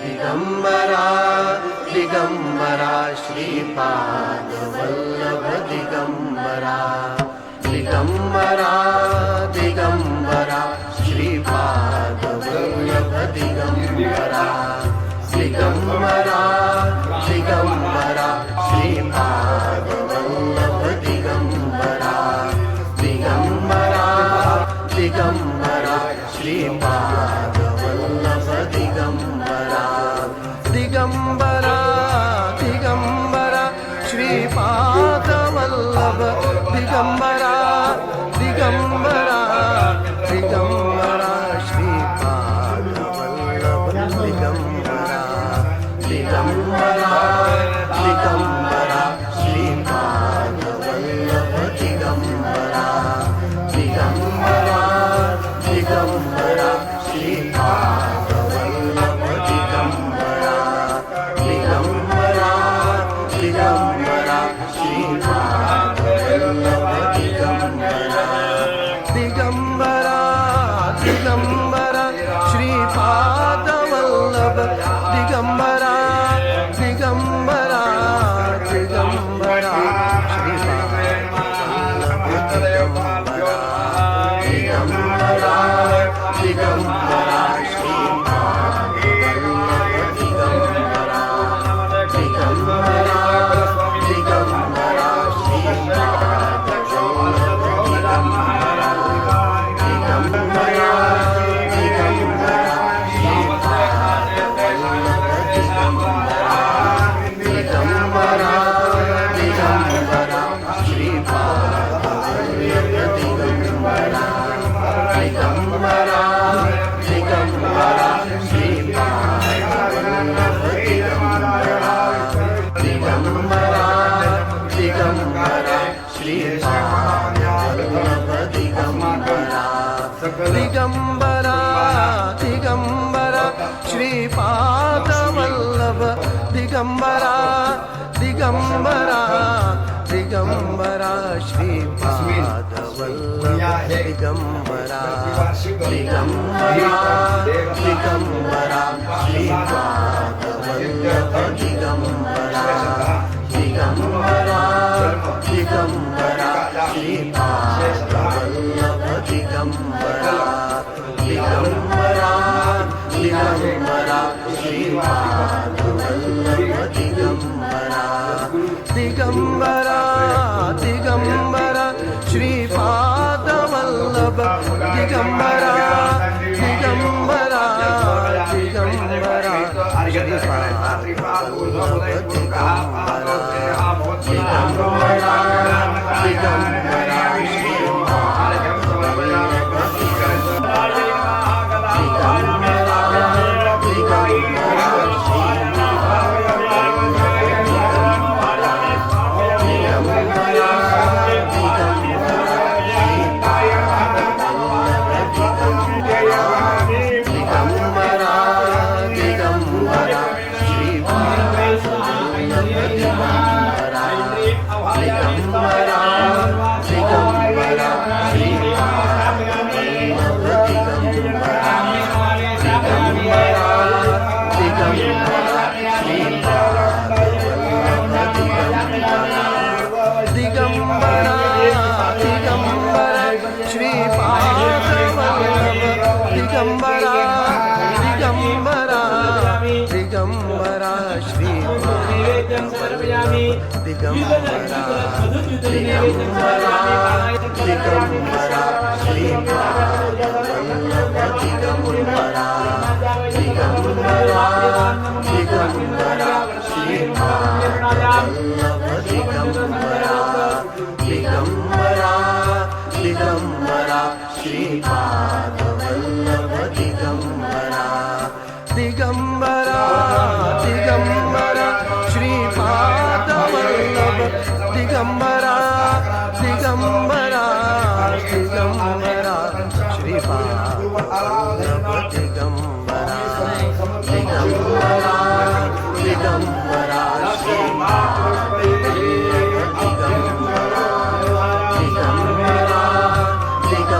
Digambara Digambara Shripad Vallabh Digambara Digambara Digambara Shripad Vallabh Digambara Digambara Digambara Shripad Vallabh Digambara Digambara Digambara Shripad Vallabh Digambara Digambara Digambara Shripad Vallabh Digambara Digambara Digambara Shripad Vallabh Digambara Digambara Digambara Shripad Vallabh Digambara Digambara Digambara Shripad Vallabh Digambara Digambara Digambara Shripad Vallabh Digambara Digambara Digambara Shripad Vallabh Digambara Digambara Digambara Digambara Digambara Shripad Vallabh Digambara Digambara Digambara Shripad Vallabh Digambara Digambara Digambara Shripad Vallabh Digambara Digambara Digambara Shripad Vallabh Digambara Digambara Digambara Shripad Vallabh Digambara Digambara Digambara Shripad Vallabh Digambara Digambara Digambara Shripad Vallabh Digambara Digambara Digambara Shripad Vallabh Digambara Digambara Digambara Shripad Vallabh Digambara Digambara Digambara Shripad Vallabh Digambara Digambara Digambara Shripad Vallabh Digambara Digambara Digambara Shripad Vallabh Digambara Digambara Digambara Shripad Vallabh Digambara Digambara Digambara Shripad Vallabh Digambara Digambara Digambara Digambara Shripad Vallabh Digambara Digambara Digambara Shripad Vallabh Digambara Digambara Digambara Shripad Vallabh Digambara Digambara Digambara Shripad Vallabh Digambara Digambara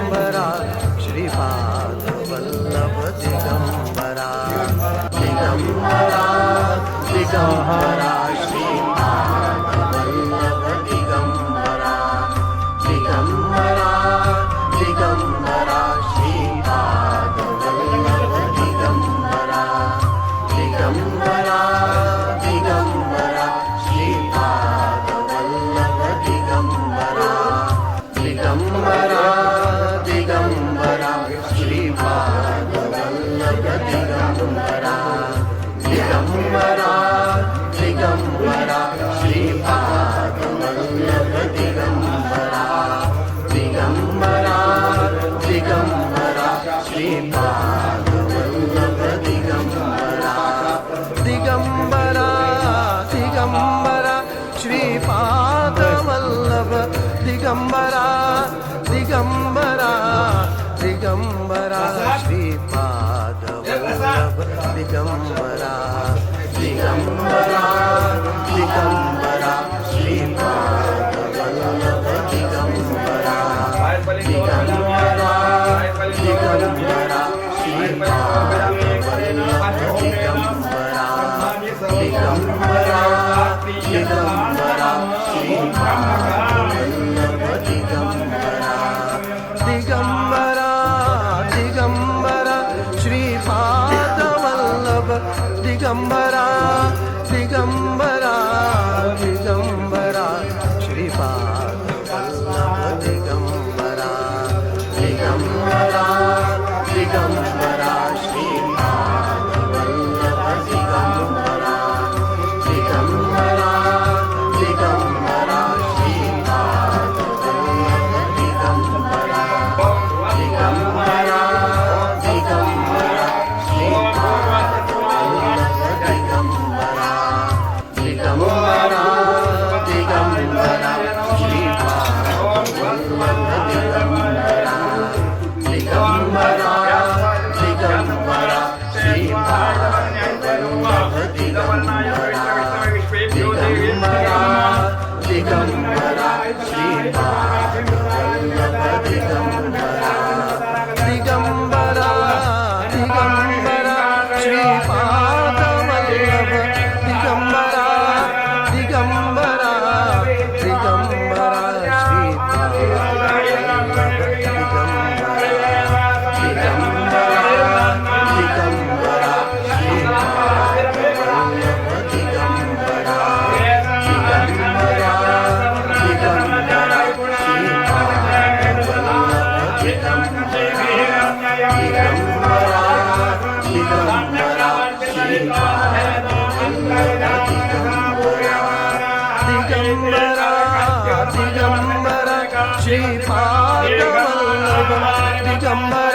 Digambara Shripad Vallabh Digambara Digambara Digambara Shripad Vallabh Digambara Digambara Digambara Shripad Vallabh Digambara Digambara Digambara Shripad Vallabh Digambara Digambara Digambara Shripad Vallabh Digambara Digambara Digambara Shripad Vallabh Digambara Digambara Digambara Shripad Vallabh Digambara Digambara Digambara Shripad Vallabh Digambara Digambara Digambara Shripad Vallabh Digambara Digambara Digambara Shripad Vallabh Digambara Digambara Digambara Shripad Vallabh Digambara Digambara Digambara Shripad Vallabh Digambara Digambara Digambara Shripad Vallabh Digambara Digambara Digambara Shripad Vallabh Digambara Digambara Digambara Shripad Vallabh Digambara Digambara Digambara Shripad Vallabh Digambara Digambara Digambara Shripad Vallabh Digambara Digambara Digambara Shripad Vallabh Digambara